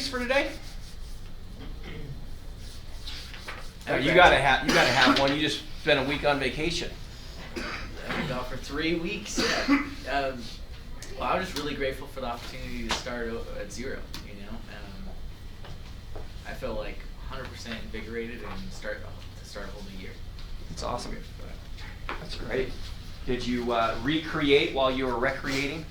briefs for today? You gotta have one. You just spent a week on vacation. I've been gone for 3 weeks. Yeah. Well, I'm just really grateful for the opportunity to start at zero. I feel like 100% invigorated and start a whole new year. That's awesome. That's great. Did you recreate while you were recreating?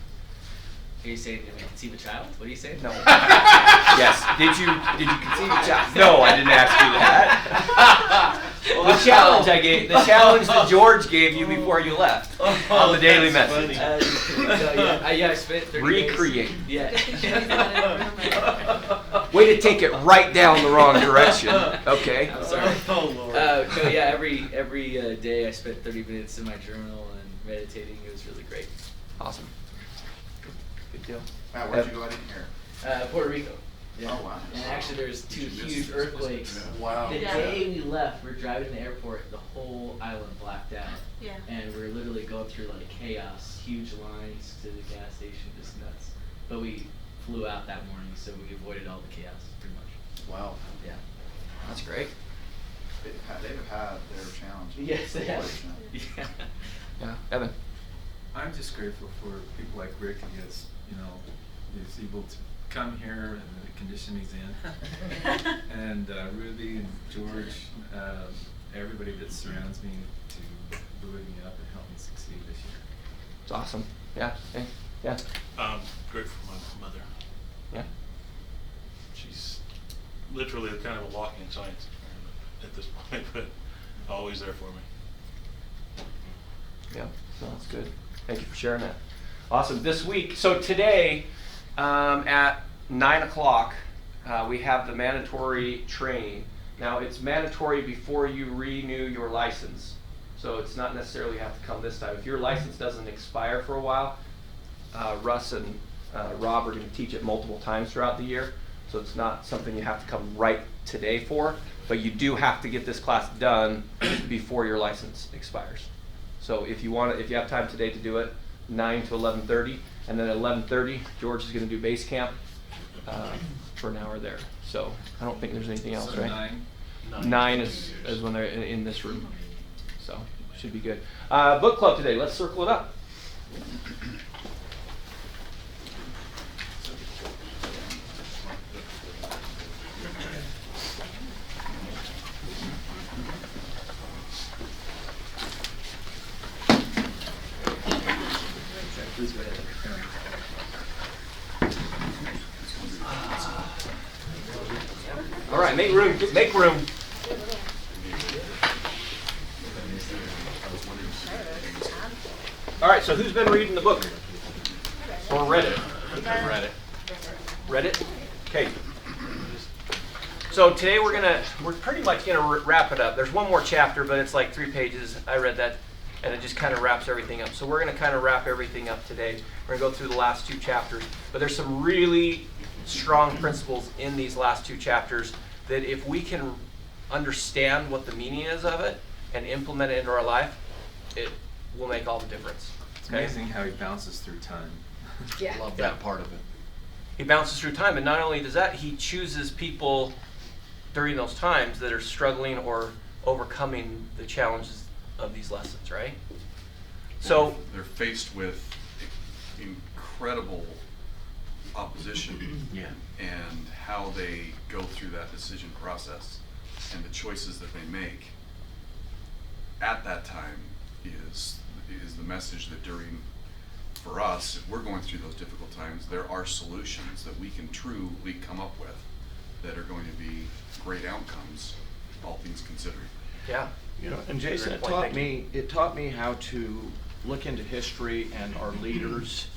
Are you saying did we conceive a child? What are you saying? No. Yes. Did you conceive a child? No, I didn't ask you that. Well, the challenge that George gave you before you left on the daily message. I spent 30 recreate. days. Yeah. Way to take it right down the wrong direction. Okay. I'm sorry. Oh Lord. Every day I spent 30 minutes in my journal and meditating. It was really great. Awesome. Good deal. Matt, where'd you go? I didn't hear. Puerto Rico. Yeah. Oh, wow. And actually, there's 2 huge earthquakes. Wow. The day we left, we're driving to the airport. The whole island blacked out. Yeah. And we're literally going through like chaos, huge lines to the gas station, just nuts. But we flew out that morning, so we avoided all the chaos pretty much. Wow. Yeah. That's great. They've had their challenges. Yes, they have. Yeah. Yeah. Evan. I'm just grateful for people like Rick who is able to come here and the condition he's in. And Ruby and George, everybody that surrounds me to buoy me up and help me succeed this year. It's awesome. Yeah. Hey. Yeah. Grateful for my mother. Yeah. She's literally kind of a walking science at this point, but always there for me. Yeah. So that's good. Thank you for sharing that. Awesome. This week, so today at 9 o'clock, we have the mandatory training. Now, it's mandatory before you renew your license. So it's not necessarily have to come this time. If your license doesn't expire for a while, Russ and Rob are going to teach it multiple times throughout the year. So it's not something you have to come right today for, but you do have to get this class done before your license expires. So if you have time today to do it, 9 to 11:30, and then at 11:30, George is going to do base camp for an hour there. So I don't think there's anything else, So right? 9? 9 is when they're in this room. So should be good. Book club today. Let's circle it up. All right, make room. Make room. All right, so who's been reading the book? Or read it? I've read it. Read it? Okay. So today we're pretty much gonna wrap it up. There's one more chapter, but it's like 3 pages. I read that, and it just kind of wraps everything up. So we're gonna kind of wrap everything up today. We're gonna go through the last 2 chapters, but there's some really strong principles in these last 2 chapters that if we can understand what the meaning is of it and implement it into our life, it will make all the difference. It's amazing how he bounces through time. Yeah. Love that part of it. He bounces through time, and not only does that, he chooses people during those times that are struggling or overcoming the challenges of these lessons, right? So they're faced with incredible opposition and how they go through that decision process and the choices that they make at that time is the message that for us, if we're going through those difficult times, there are solutions that we can truly come up with that are going to be great outcomes, all things considered. yeah. And Jason, Great it point. taught me how to look into history and our leaders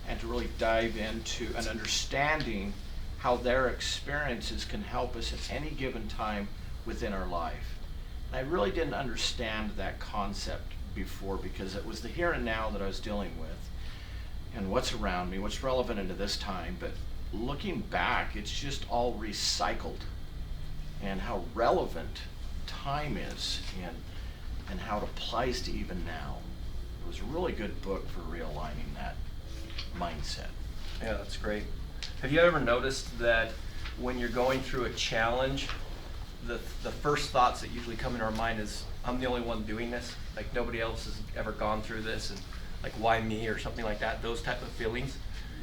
and to really dive into an understanding how their experiences can help us at any given time within our life. And I really didn't understand that concept before because it was the here and now that I was dealing with and what's around me, what's relevant into this time. But looking back, it's just all recycled and how relevant time is and how it applies to even now. It was a really good book for realigning that mindset. Yeah, that's great. Have you ever noticed that when you're going through a challenge, the first thoughts that usually come in our mind is, I'm the only one doing this. Like nobody else has ever gone through this, and like why me or something like that. Those type of feelings.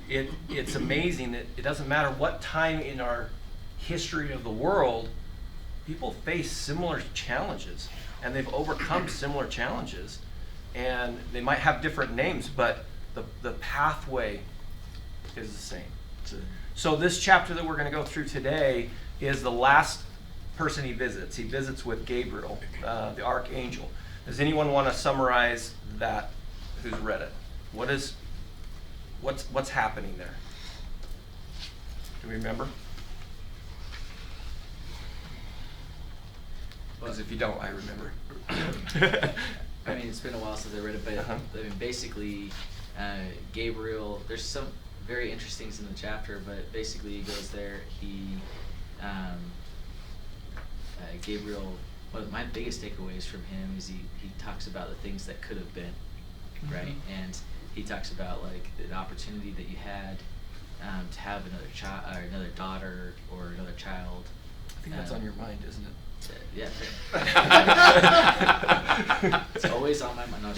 It's amazing that it doesn't matter what time in our history of the world, people face similar challenges, and they've overcome similar challenges, and they might have different names, but the pathway is the same. So this chapter that we're going to go through today is the last person he visits. He visits with Gabriel, the archangel. Does anyone want to summarize that? Who's read it? What's happening there? Do we remember? Because if you don't, I remember. I mean, it's been a while since I read it, but I mean, basically, Gabriel. There's some very interesting things in the chapter, but basically, he goes there. Gabriel. Well, my biggest takeaways from him is he talks about the things that could have been, right? And he talks about like the opportunity that you had to have another child, or another daughter, or another child. I think that's on your mind, isn't it? Yeah. It's always on my mind.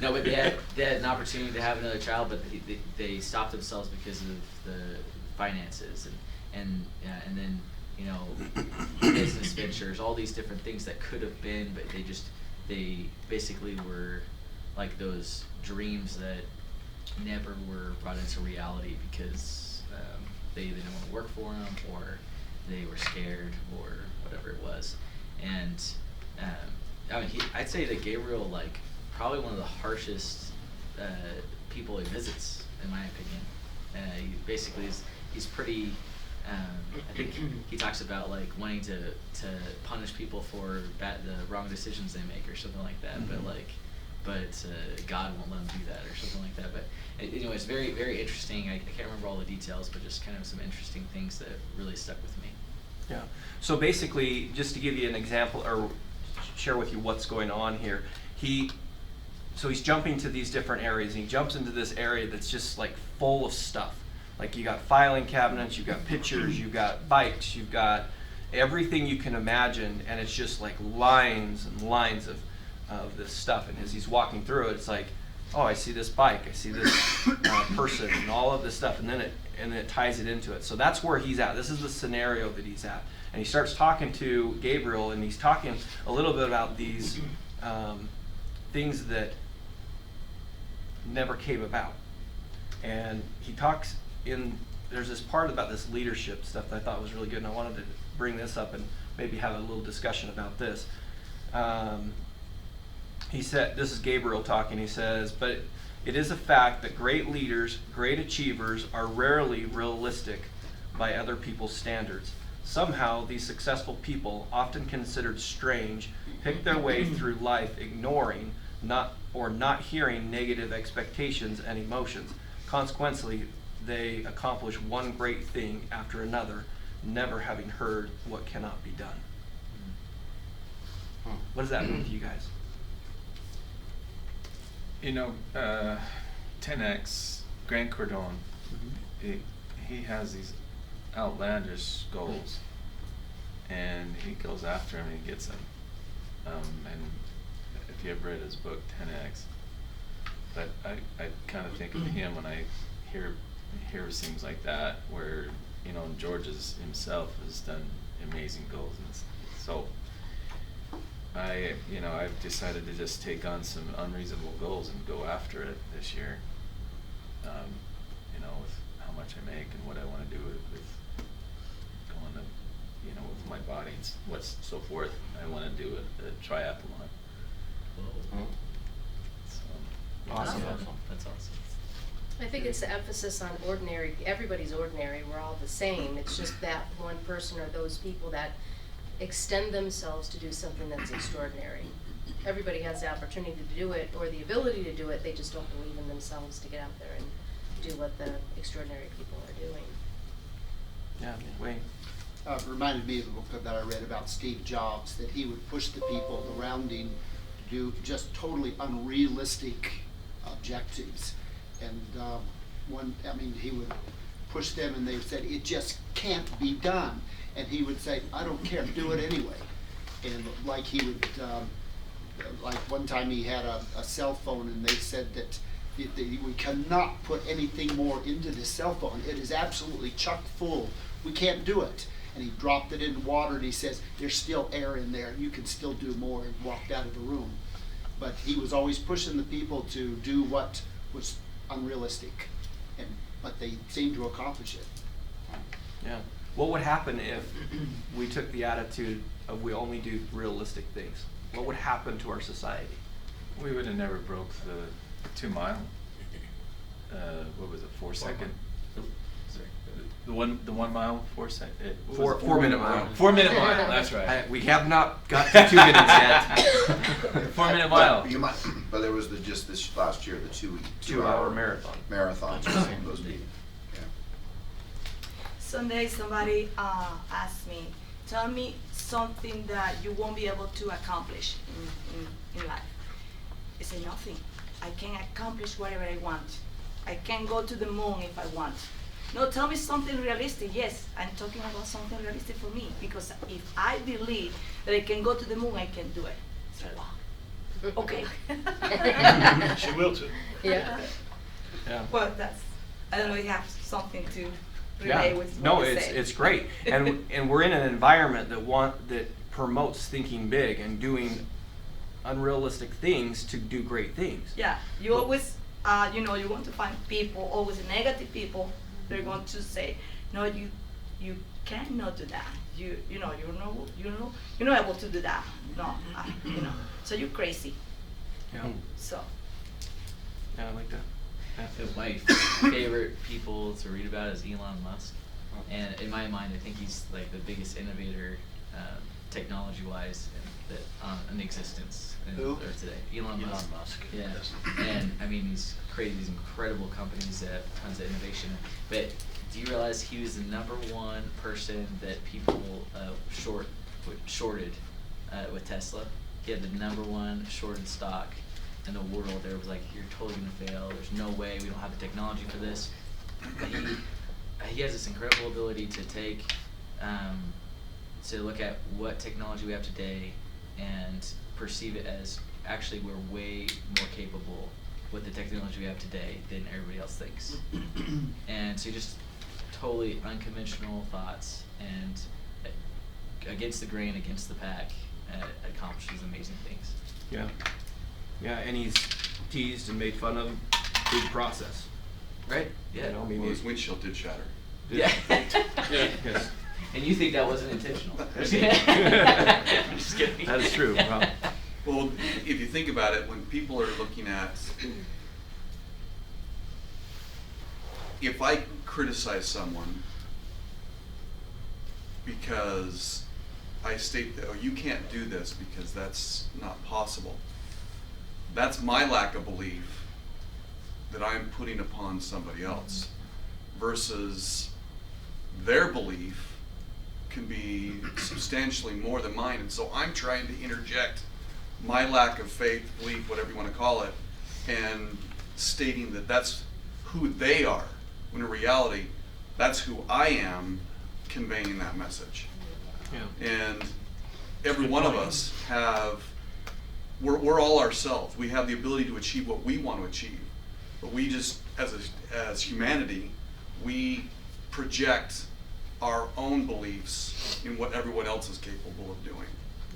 No, but they had an opportunity to have another child, but they stopped themselves because of the finances and then business ventures, all these different things that could have been, but they basically were like those dreams that never were brought into reality because they either didn't want to work for them or they were scared or whatever it was. And I mean, I'd say that Gabriel, like, probably one of the harshest people he visits, in my opinion. He basically he's pretty. I think he talks about like wanting to punish people for the wrong decisions they make or something like that. Mm-hmm. But God won't let them do that or something like that. But anyway, it's very, very interesting. I can't remember all the details, but just kind of some interesting things that really stuck with me. Yeah. So basically, just to give you an example or share with you what's going on here, he's jumping to these different areas, and he jumps into this area that's just like full of stuff. Like you got filing cabinets, you've got pictures, you've got bikes, you've got everything you can imagine, and it's just like lines and lines of this stuff. And as he's walking through it, it's like, oh, I see this bike, I see this person, and all of this stuff, and then it ties it into it. So that's where he's at. This is the scenario that he's at. And he starts talking to Gabriel, and he's talking a little bit about these things that never came about. And he talks there's this part about this leadership stuff that I thought was really good, and I wanted to bring this up and maybe have a little discussion about this. He said, this is Gabriel talking, he says, but it is a fact that great leaders, great achievers are rarely realistic by other people's standards. Somehow, these successful people, often considered strange, pick their way through life ignoring not hearing negative expectations and emotions. Consequently, they accomplish one great thing after another, never having heard what cannot be done. What does that mean to you guys? 10X, Grant Cardone, he has these outlandish goals, and he goes after them and he gets them. And if you ever read his book 10X, but I kind of think of him when I hear things like that, where George himself has done amazing goals, and so I've decided to just take on some unreasonable goals and go after it this year. With how much I make and what I want to do with going to, with my body and what's so forth. I want to do a triathlon. Whoa. So, Awesome. That's awesome. I think it's the emphasis on ordinary. Everybody's ordinary. We're all the same. It's just that one person or those people that extend themselves to do something that's extraordinary. Everybody has the opportunity to do it or the ability to do it. They just don't believe in themselves to get out there and do what the extraordinary people are doing. Yeah, Wayne. Reminded me of a book that I read about Steve Jobs, that he would push the people around him to do just totally unrealistic objectives. And he would push them, and they said, it just can't be done. And he would say, I don't care, do it anyway. And like he would, like one time he had a cell phone, and they said that we cannot put anything more into this cell phone. It is absolutely chock full. We can't do it. And he dropped it in water, and he says, there's still air in there. You can still do more, and walked out of the room. But he was always pushing the people to do what was unrealistic, but they seemed to accomplish it. Yeah. What would happen if we took the attitude of we only do realistic things? What would happen to our society? We would have never broke the 2 mile. What was it, 4 second? Sorry. The 1 mile, 4 second. 4 minute mile. 4 minute mile, that's right. We have not got to 2 minutes yet. 4 minute mile. But you might, but there was just this last year, the 2 hour marathon. Marathons were supposed to be, yeah. Sunday, somebody asked me, tell me something that you won't be able to accomplish in life. I said, nothing. I can accomplish whatever I want. I can go to the moon if I want. No, tell me something realistic. Yes, I'm talking about something realistic for me, because if I believe that I can go to the moon, I can do it. So, wow. Okay. She will too. Yeah. Yeah. Well, I don't know if you have something to Yeah. relate with what No, you it's said. it's great, and we're in an environment that promotes thinking big and doing unrealistic things to do great things. Yeah, you always, you want to find people, always negative people. They're going to say, no, you cannot do that. You're not able to do that. No, so you're crazy. Yeah. So. Yeah, I like that. Yeah. My favorite people to read about is Elon Musk, and in my mind, I think he's like the biggest innovator, technology-wise, in existence in Who? Earth today. Elon Musk. Yeah, Yes. and I mean he's created these incredible companies that have tons of innovation. But do you realize he was the #1 person that people shorted with Tesla? He had the #1 shorted stock in the world. There was like, you're totally gonna fail. There's no way. We don't have the technology for this. But he has this incredible ability to take to look at what technology we have today and perceive it as actually we're way more capable with the technology we have today than everybody else thinks. And so just totally unconventional thoughts and against the grain, against the pack, accomplishes amazing things. Yeah. Yeah, and he's teased and made fun of through the process. Right? Yeah. You know, I mean, Well, his windshield did shatter. Yeah. Yes. And you think that wasn't intentional? I'm just kidding. That is true. Wow. Well, if you think about it, when people are looking at, if I criticize someone because I state that, oh, you can't do this because that's not possible, that's my lack of belief that I'm putting upon somebody else, versus their belief can be substantially more than mine, and so I'm trying to interject my lack of faith, belief, whatever you want to call it, and stating that that's who they are, when in reality, that's who I am, conveying that message. Yeah. And every one of us we're all ourselves. We have the ability to achieve what we want to achieve, but we just, as humanity, we project our own beliefs in what everyone else is capable of doing,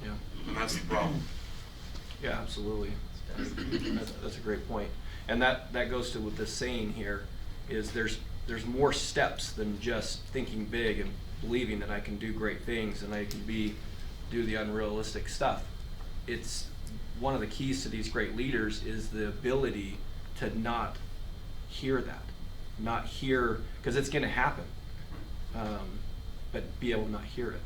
Yeah. and that's the problem. Yeah, absolutely. That's a great point. And that goes to what the saying here is there's more steps than just thinking big and believing that I can do great things and I can do the unrealistic stuff. It's one of the keys to these great leaders is the ability to not hear that, not hear, because it's going to happen, but be able to not hear it.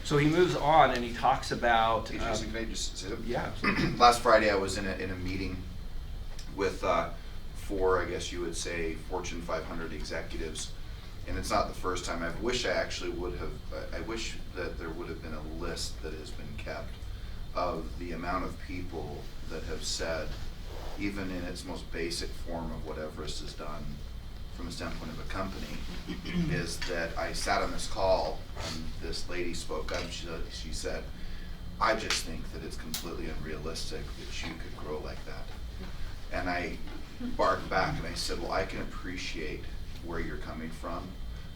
So he moves on and he talks about. Hey, Jason, can I just say something? Yeah, absolutely. Last Friday, I was in a meeting with 4, I guess you would say, Fortune 500 executives, and it's not the first time. I wish that there would have been a list that has been kept of the amount of people that have said, even in its most basic form of what Everest has done, from the standpoint of a company is that I sat on this call and this lady spoke up and she said, I just think that it's completely unrealistic that you could grow like that. And I barked back and I said, well, I can appreciate where you're coming from,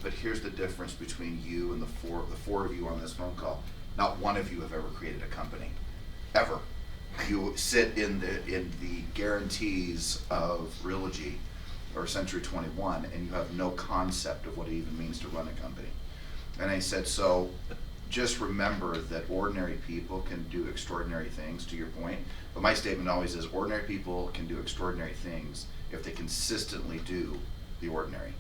but here's the difference between you and the four of you on this phone call. Not one of you have ever created a company, ever. You sit in the guarantees of Realogy or Century 21, and you have no concept of what it even means to run a company. And I said, so just remember that ordinary people can do extraordinary things, to your point. But my statement always is, ordinary people can do extraordinary things if they consistently do the ordinary,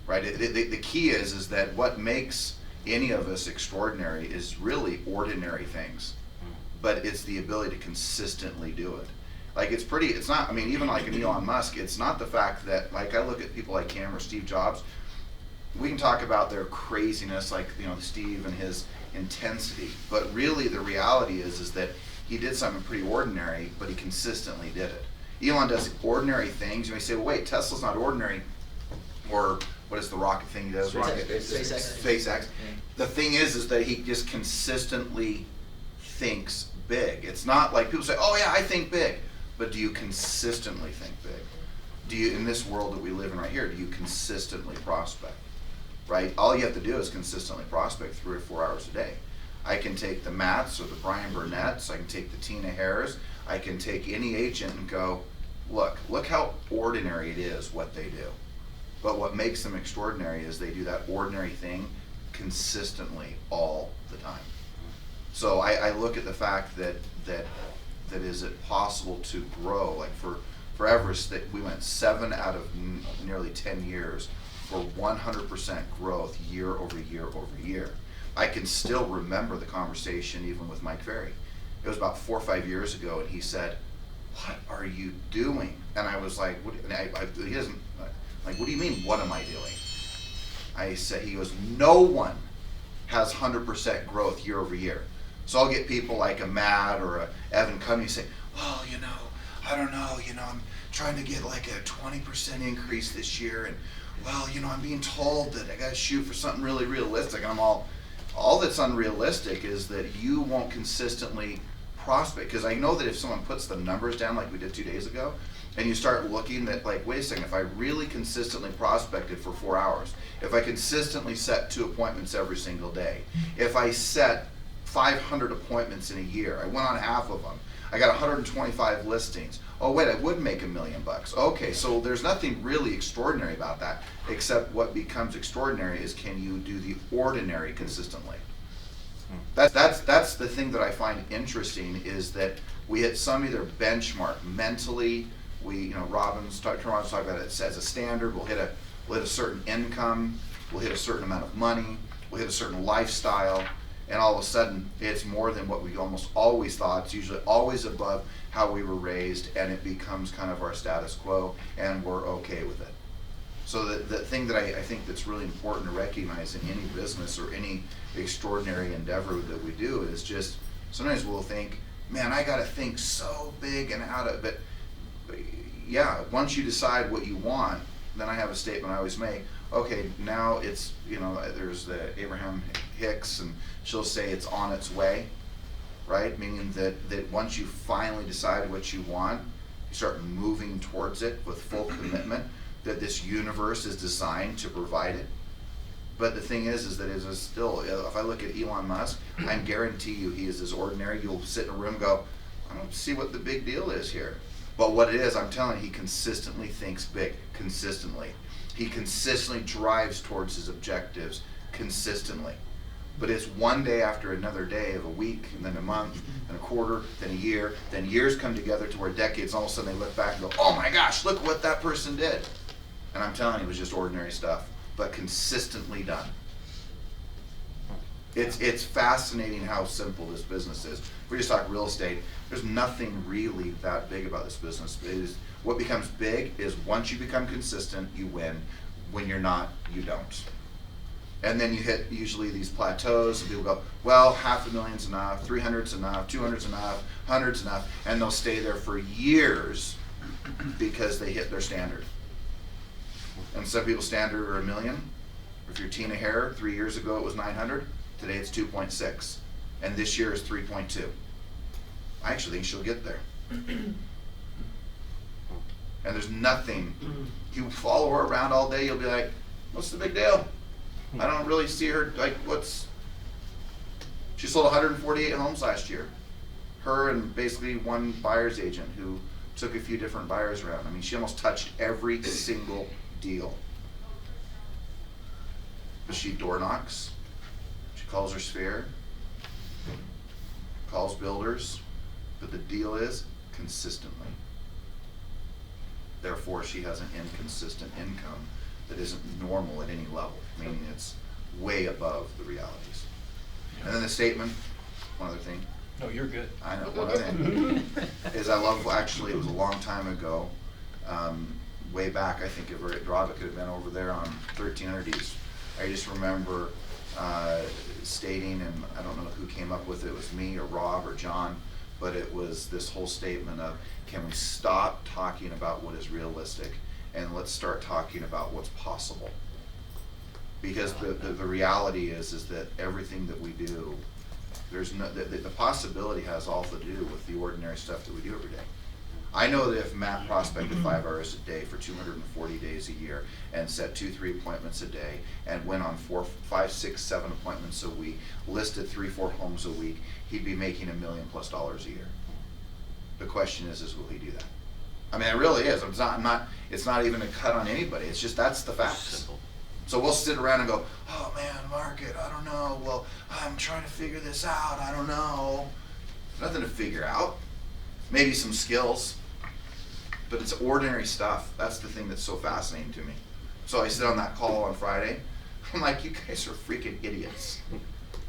right? The key is that what makes any of us extraordinary is really ordinary things, but it's the ability to consistently do it. Like it's not, I mean, even like an Elon Musk, it's not the fact that, like I look at people like him or Steve Jobs, we can talk about their craziness, like, you know, Steve and his intensity, but really the reality is that he did something pretty ordinary, but he consistently did it. Elon does ordinary things. You may say, well, wait, Tesla's not ordinary, or what is the rocket thing he does? SpaceX. Yeah. The thing is that he just consistently thinks big. It's not like people say, oh yeah, I think big, but do you consistently think big? Do you, in this world that we live in right here, do you consistently prospect? Right? All you have to do is consistently prospect 3 or 4 hours a day. I can take the Matts or the Brian Burnett's, I can take the Tina Hares, I can take any agent and go, look how ordinary it is what they do. But what makes them extraordinary is they do that ordinary thing consistently all the time. So I look at the fact that is it possible to grow, like for Everest, that we went 7 out of nearly 10 years for 100% growth year over year over year. I can still remember the conversation even with Mike Ferry. It was about 4 or 5 years ago, and he said, what are you doing? And I was like, what, and he doesn't, like, what do you mean, what am I doing? I said, he goes, no one has 100% growth year over year. So I'll get people like a Matt or a Evan come and say, well, you know, I don't know, you know, I'm trying to get like a 20% increase this year, and well, you know, I'm being told that I gotta shoot for something really realistic. And I'm all that's unrealistic is that you won't consistently prospect. Because I know that if someone puts the numbers down like we did 2 days ago, and you start looking at, like, wait a second, if I really consistently prospected for 4 hours, if I consistently set 2 appointments every single day, if I set 500 appointments in a year, I went on half of them, I got 125 listings. Oh wait, I would make $1 million. Okay, so there's nothing really extraordinary about that, except what becomes extraordinary is, can you do the ordinary consistently? That's the thing that I find interesting, is that we hit some either benchmark mentally. We, you know, Robin's talking about it as a standard. We'll hit a certain income. We'll hit a certain amount of money. We'll hit a certain lifestyle. And all of a sudden, it's more than what we almost always thought. It's usually always above how we were raised, and it becomes kind of our status quo, and we're okay with it. So the thing that I think that's really important to recognize in any business or any extraordinary endeavor that we do is just, sometimes we'll think, man, I gotta think so big and out of it. But yeah, once you decide what you want, then I have a statement I always make. Okay, now it's, you know, there's the Abraham Hicks, and she'll say it's on its way, right? Meaning that once you finally decide what you want, you start moving towards it with full commitment, that this universe is designed to provide it. But the thing is that it is still, if I look at Elon Musk, I guarantee you he is as ordinary. You'll sit in a room and go, I don't see what the big deal is here. But what it is, I'm telling you, he consistently thinks big, consistently. He consistently drives towards his objectives, consistently. But it's one day after another day of a week, and then a month, and a quarter, then a year, then years come together to where decades, all of a sudden they look back and go, oh my gosh, look what that person did. And I'm telling you, it was just ordinary stuff, but consistently done. It's fascinating how simple this business is. If we just talk real estate, there's nothing really that big about this business. What becomes big is once you become consistent, you win. When you're not, you don't. And then you hit usually these plateaus, and people go, well, $500,000's enough, 300's enough, 200's enough, 100's enough, and they'll stay there for years because they hit their standard. And some people's standard are $1 million. If you're Tina Hare, 3 years ago it was 900. Today it's 2.6, and this year is 3.2. I actually think she'll get there. And there's nothing. You follow her around all day, you'll be like, what's the big deal? I don't really see her, like, she sold 148 homes last year. Her and basically one buyer's agent who took a few different buyers around. I mean, she almost touched every single deal. But she door knocks, she calls her sphere, calls builders, but the deal is consistently. Therefore, she has an inconsistent income that isn't normal at any level, meaning it's way above the realities. And then the statement, one other thing. No, you're good. I know, one other thing is I love, actually, it was a long time ago, way back, I think Rob could have been over there on 1300s. I just remember stating, and I don't know who came up with it, it was me or Rob or John, but it was this whole statement of, can we stop talking about what is realistic and let's start talking about what's possible? Because the reality is that everything that we do, there's no, the possibility has all to do with the ordinary stuff that we do every day. I know that if Matt prospected 5 hours a day for 240 days a year and set 2-3 appointments a day and went on 4, 5, 6, 7 appointments a week, listed 3-4 homes a week, he'd be making $1 million+ a year. The question is will he do that? I mean, it really is. It's not even a cut on anybody. It's just, that's the facts. Simple. So we'll sit around and go, oh man, market, I don't know. Well, I'm trying to figure this out. I don't know. Nothing to figure out. Maybe some skills, but it's ordinary stuff. That's the thing that's so fascinating to me. So I sit on that call on Friday. I'm like, you guys are freaking idiots.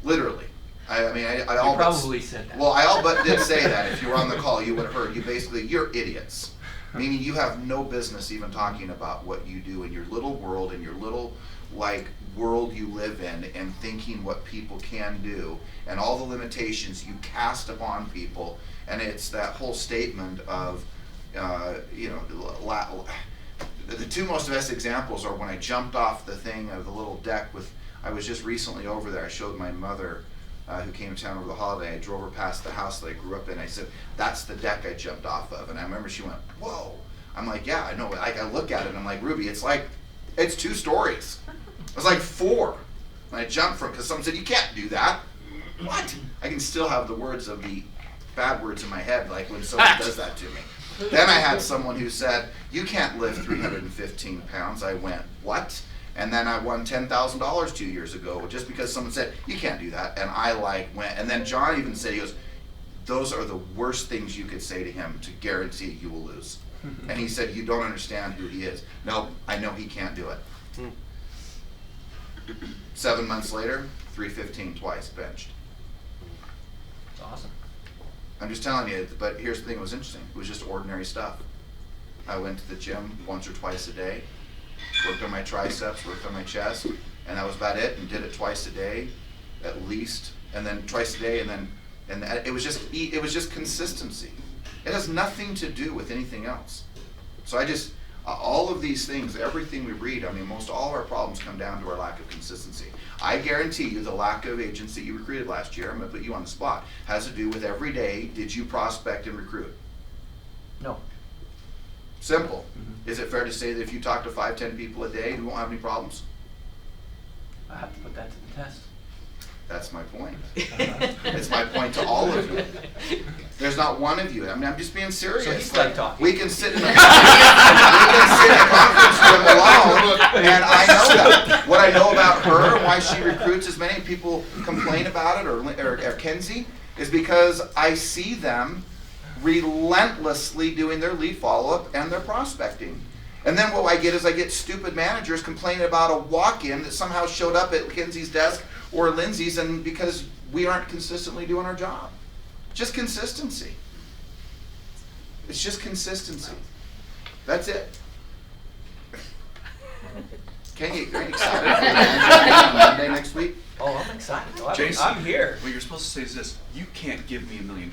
Literally. I mean, I all but probably said that. Well, I all but did say that. If you were on the call, you would have heard. You're idiots. Meaning you have no business even talking about what you do in your little world, in your little world you live in, and thinking what people can do and all the limitations you cast upon people. And it's that whole statement of, the two most best examples are when I jumped off the thing of the little deck with, I was just recently over there, I showed my mother who came to town over the holiday, I drove her past the house that I grew up in, I said, that's the deck I jumped off of. And I remember she went, whoa. I'm like, yeah, I know. I look at it and I'm like, Ruby, it's 2 stories. It's like 4. And I jumped from, because someone said, you can't do that. What? I can still have the words of the bad words in my head, like when someone does that to me. Then I had someone who said, you can't lift 315 pounds. I went, what? And then I won $10,000 2 years ago just because someone said, you can't do that. And I went, and then John even said, he goes, those are the worst things you could say to him to guarantee you will lose. And he said, you don't understand who he is. No, I know he can't do it. 7 months later, 315 twice, benched. It's awesome. I'm just telling you, but here's the thing that was interesting. It was just ordinary stuff. I went to the gym once or twice a day, worked on my triceps, worked on my chest, and that was about it, and did it twice a day, at least, and then twice a day, and it was just consistency. It has nothing to do with anything else. So all of these things, everything we read, I mean, most all of our problems come down to our lack of consistency. I guarantee you the lack of agents that you recruited last year, I'm going to put you on the spot, has to do with every day did you prospect and recruit? No. Simple. Is it fair to say that if you talk to 5-10 people a day, you won't have any problems? I have to put that to the test. That's my point. It's my point to all of you. There's not one of you. I mean, I'm just being serious. So he's done talking. We can sit in a conference room alone, and I know that. What I know about her and why she recruits as many people complain about it, or Kenzie, is because I see them relentlessly doing their lead follow-up and their prospecting. And then what I get stupid managers complaining about a walk-in that somehow showed up at Kenzie's desk or Lindsay's, and because we aren't consistently doing our job. Just consistency. It's just consistency. That's it. Are you excited for Monday next week? Oh, I'm excited. Oh, Jason, I'm here. What you're supposed to say is this: you can't give me $1 million.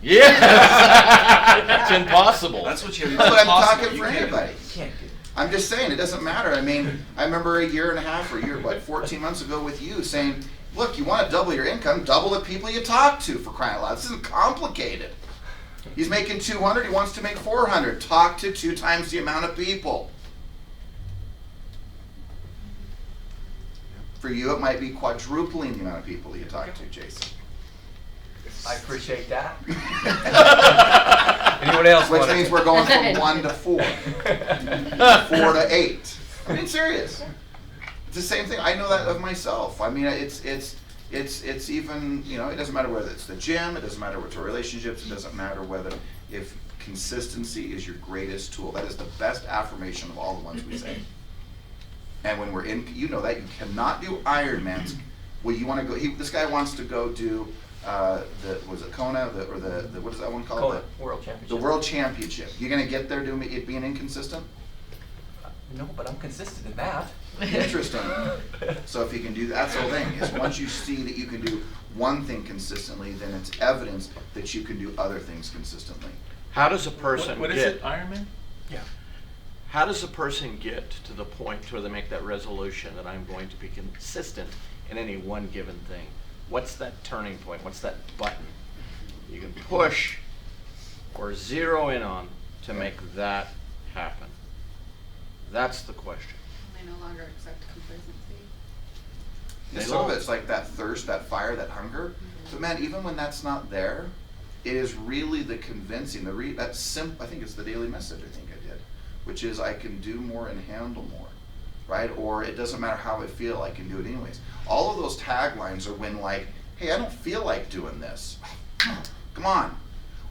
Yeah. It's impossible. That's what you have to That's what I'm impossible. talking You for can't- anybody. You can't do it. I'm just saying, it doesn't matter. I mean, I remember a year and a half or 14 months ago with you saying, look, you want to double your income, double the people you talk to, for crying out loud. This isn't complicated. He's making 200, he wants to make 400. Talk to 2 times the amount of people. For you, it might be quadrupling the amount of people you talk to, Jason. I appreciate that. Anyone else? Which wanna- means we're going from 1 to 4. 4 to 8. I mean, serious. It's the same thing. I know that of myself. I mean, it's even, you know, it doesn't matter whether it's the gym, it doesn't matter whether it's our relationships, it doesn't matter whether, if consistency is your greatest tool. That is the best affirmation of all the ones we say. And when we're in, you know that, you cannot do Ironmans. Well, you want to go, this guy wants to go do, was it Kona, what is that one called? Kona, World Championship. The World Championship. You're going to get there doing it being inconsistent? No, but I'm consistent in that. Interesting. So if you can do that's the whole thing, is once you see that you can do one thing consistently, then it's evidence that you can do other things consistently. How does a person What is get? it, Ironman? Yeah. How does a person get to the point where they make that resolution that I'm going to be consistent in any one given thing? What's that turning point? What's that button you can push or zero in on to make that happen? That's the question. They no longer accept complacency. And They some of don't. it's like that thirst, that fire, that hunger. But man, even when that's not there, it is really the convincing, that I think it's the daily message I think I did, which is I can do more and handle more, right? Or it doesn't matter how I feel, I can do it anyways. All of those taglines are when like, hey, I don't feel like doing this. Come on.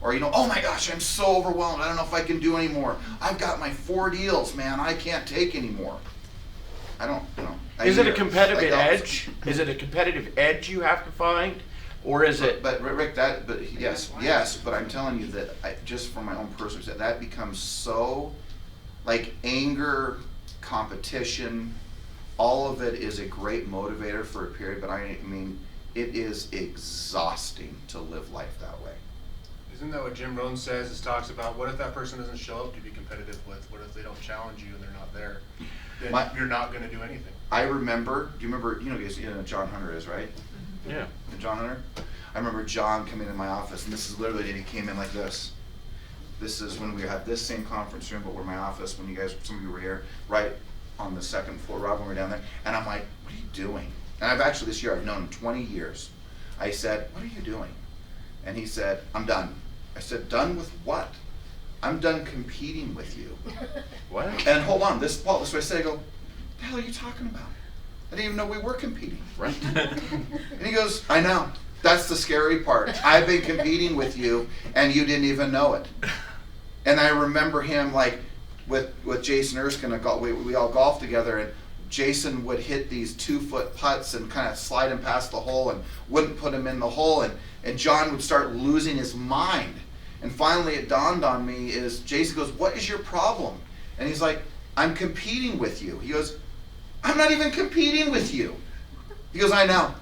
Or, you know, oh my gosh, I'm so overwhelmed. I don't know if I can do anymore. I've got my 4 deals, man. I can't take anymore. I don't, you know. Is it a hear competitive like, edge? Is it a competitive edge you have to find? Or is it? But Rick, yes, but I'm telling you that just from my own personal experience, that becomes so, like anger, competition, all of it is a great motivator for a period, but I mean, it is exhausting to live life that way. Isn't that what Jim Rohn says? It talks about what if that person doesn't show up to be competitive with? What if they don't challenge you and they're not there? Then you're not going to do anything. I remember, do you remember, you know John Hunter is, right? Yeah. John Hunter? I remember John coming in my office, and this is literally, and he came in like this. This is when we had this same conference room, but we're in my office when some of you were here, right on the 2nd floor, Rob, when we were down there. And I'm like, what are you doing? And I've actually, this year, I've known him 20 years. I said, what are you doing? And he said, I'm done. I said, done with what? I'm done competing with you. What? And hold on, this is what I said, I go, what the hell are you talking about? I didn't even know we were competing. Right. And he goes, I know. That's the scary part. I've been competing with you and you didn't even know it. And I remember him like with Jason Erskine, we all golfed together, and Jason would hit these 2-foot putts and kind of slide him past the hole and wouldn't put him in the hole, and John would start losing his mind. And finally it dawned on me is Jason goes, what is your problem? And he's like, I'm competing with you. He goes, I'm not even competing with you. He goes, I know.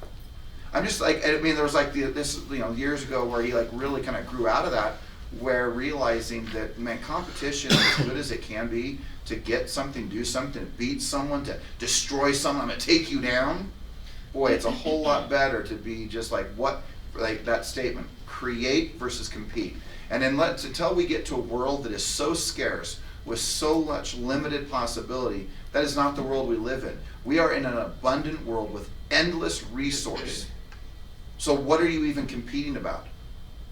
I'm just like, I mean, there was like this, years ago where he like really kind of grew out of that, where realizing that, man, competition is as good as it can be to get something, do something, to beat someone, to destroy someone, I'm gonna take you down. Boy, it's a whole lot better to be just like that statement, create versus compete. And then until we get to a world that is so scarce, with so much limited possibility, that is not the world we live in. We are in an abundant world with endless resource. So what are you even competing about?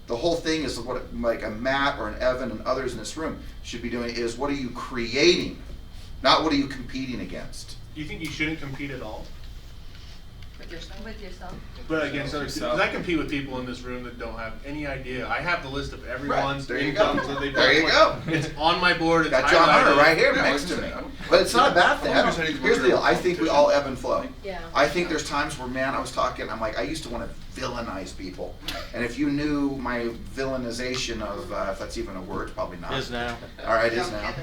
The whole thing is what like a Matt or an Evan and others in this room should be doing is what are you creating, not what are you competing against. Do you think you shouldn't compete at all? With yourself. But against other people, because I compete with people in this room that don't have any idea. I have the list of everyone's There you go. incomes that they There you go. It's on my board. It's Got John Hunter highlighted. right here Yeah, next to like me. I said, I don't- But it's not a bad thing. I don't think there's Here's the deal. I think we competition. all ebb and flow. Yeah. I think there's times where, man, I was talking, I'm like, I used to want to villainize people. And if you knew my villainization of, if that's even a word, probably not. Is now. All right, is Don't now.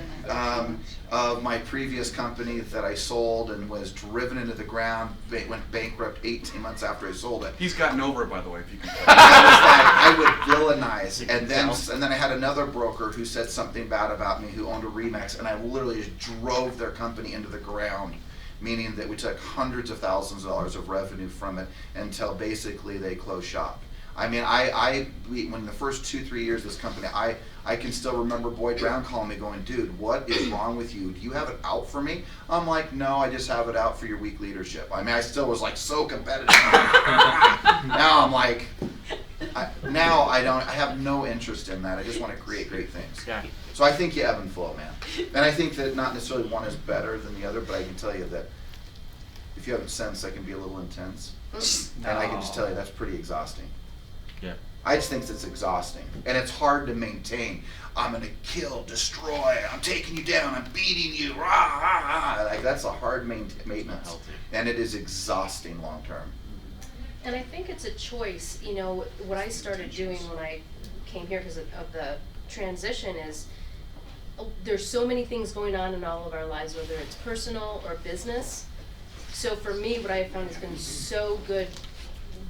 ever. Of my previous company that I sold and was driven into the ground, went bankrupt up 18 months after I sold it. He's gotten over it, by the way, if you can. I would villainize, and then I had another broker who said something bad about me, who owned a Remax, and I literally just drove their company into the ground, meaning that we took hundreds of thousands of dollars of revenue from it until basically they closed shop. I mean, when the first 2-3 years of this company, I can still remember Boyd Brown calling me going, dude, what is wrong with you? Do you have it out for me? I'm like, no, I just have it out for your weak leadership. I mean, I still was like so competitive. Now I'm like, I have no interest in that. I just want to create great things. Yeah. So I think you ebb and flow, man. And I think that not necessarily one is better than the other, but I can tell you that if you haven't sensed, that can be a little intense. And I can just tell you that's pretty exhausting. Yeah. I just think it's exhausting, and it's hard to maintain. I'm gonna kill, destroy, I'm taking you down, I'm beating you, rah, rah, rah. Like that's a hard maintenance, and it is exhausting long term. And I think it's a choice. You know, what I started doing when I came here because of the transition is there's so many things going on in all of our lives, whether it's personal or business. So for me, what I have found has been so good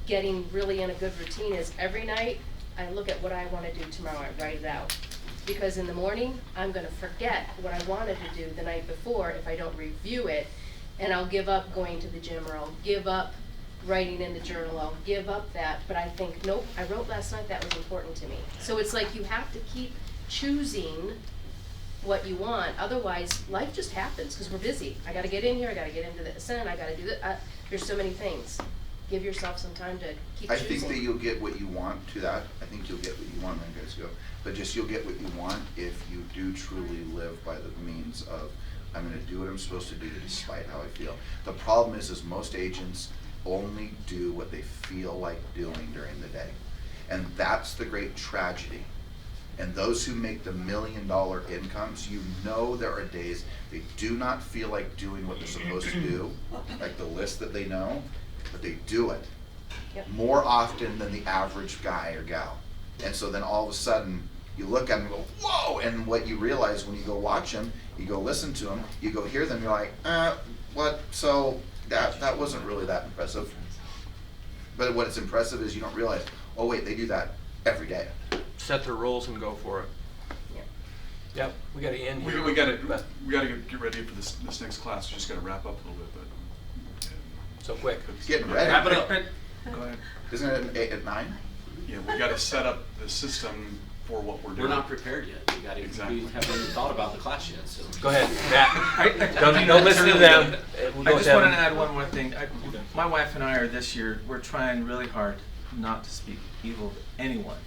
getting really in a good routine is every night I look at what I want to do tomorrow, I write it out. Because in the morning, I'm going to forget what I wanted to do the night before if I don't review it, and I'll give up going to the gym, or I'll give up writing in the journal, I'll give up that. But I think, nope, I wrote last night, that was important to me. So it's like you have to keep choosing what you want, otherwise life just happens because we're busy. I got to get in here, I got to get into the Ascent, I got to do that. There's so many things. Give yourself some time to keep choosing. I think that you'll get what you want to that. I think you'll get what you want, then guys go. But just you'll get what you want if you do truly live by the means of, I'm going to do what I'm supposed to do despite how I feel. The problem is most agents only do what they feel like doing during the day. And that's the great tragedy. And those who make the $1 million incomes, you know there are days they do not feel like doing what they're supposed to do, like the list that they know, but they do it more often than the average guy or gal. And so then all of a sudden, you look at them and go, whoa! And what you realize when you go watch them, you go listen to them, you go hear them, you're like, what? So that wasn't really that impressive. But what's impressive is you don't realize, oh wait, they do that every day. Set their rules and go for it. Yep, we got to end here. We got to get ready for this next class. We just got to wrap up a little bit, but. So quick. It's getting ready. Wrap it up. Go ahead. Isn't it at 9? Yeah, we got to set up the system for what we're doing. We're not prepared yet. Exactly. We haven't even thought about the class yet, so. Go ahead, Matt. Don't listen to them. I just want to add one more thing. My wife and I are this year, we're trying really hard not to speak evil of anyone.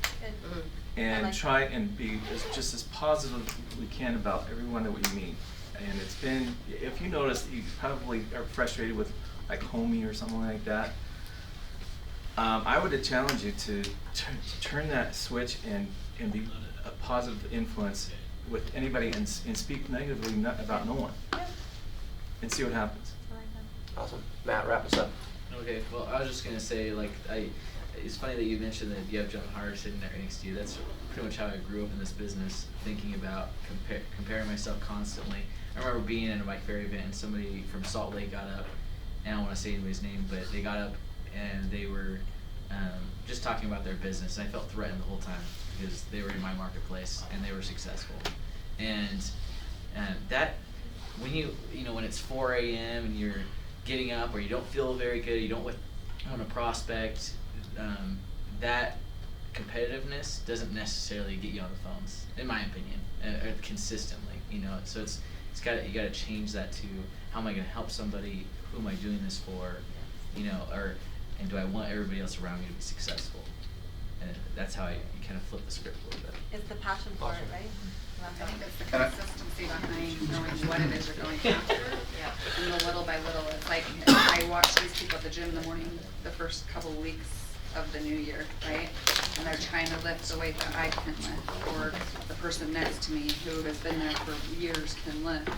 And try and be just as positive as we can about everyone that we meet. And it's been, if you notice, you probably are frustrated with like homie or something like that. I would challenge you to turn that switch and be a positive influence with anybody and speak negatively about no one. And see what happens. Awesome. Matt, wrap us up. Okay, well, I was just gonna say, like, it's funny that you mentioned that you have John Harder sitting there next to you. That's pretty much how I grew up in this business, thinking about comparing myself constantly. I remember being at a Mike Ferry event and somebody from Salt Lake got up, and I don't want to say anybody's name, but they got up and they were just talking about their business, and I felt threatened the whole time because they were in my marketplace and they were successful. And that, when when it's 4 a.m. and you're getting up or you don't feel very good, you don't want to prospect, that competitiveness doesn't necessarily get you on the phones, in my opinion, consistently. So you got to change that to, how am I going to help somebody? Who am I doing this for? And do I want everybody else around me to be successful? And that's how you kind of flip the script a little bit. It's the passion for it, right? I think it's the consistency behind knowing what it is you're going after. And the little by little, it's like, I watch these people at the gym in the morning, the first couple of weeks of the new year, right? And they're trying to lift the weight that I can lift, or the person next to me who has been there for years can lift.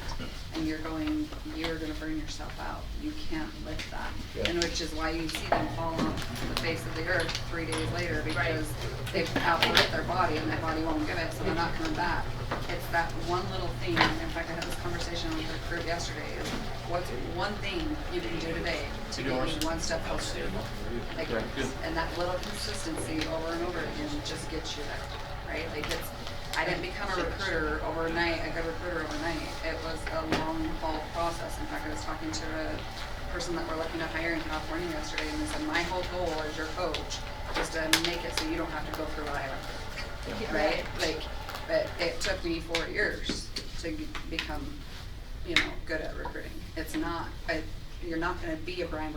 And you're gonna burn yourself out. You can't lift that. And which is why you see them fall off the face of the earth 3 days later because they've outworked their body and that body won't give it, so they're not coming back. It's that one little thing. In fact, I had this conversation with the group yesterday. Is what's one thing you can do today to get you one step closer? Like, and that little consistency over and over again just gets you there, right? Like I didn't become a recruiter overnight, a good recruiter overnight. It was a long haul process. In fact, I was talking to a person that we're looking to hire in California yesterday, and they said, my whole goal as your coach is to make it so you don't have to go through what I went through, right? Like, but it took me 4 years to become, good at recruiting. It's not, you're not gonna be a Brian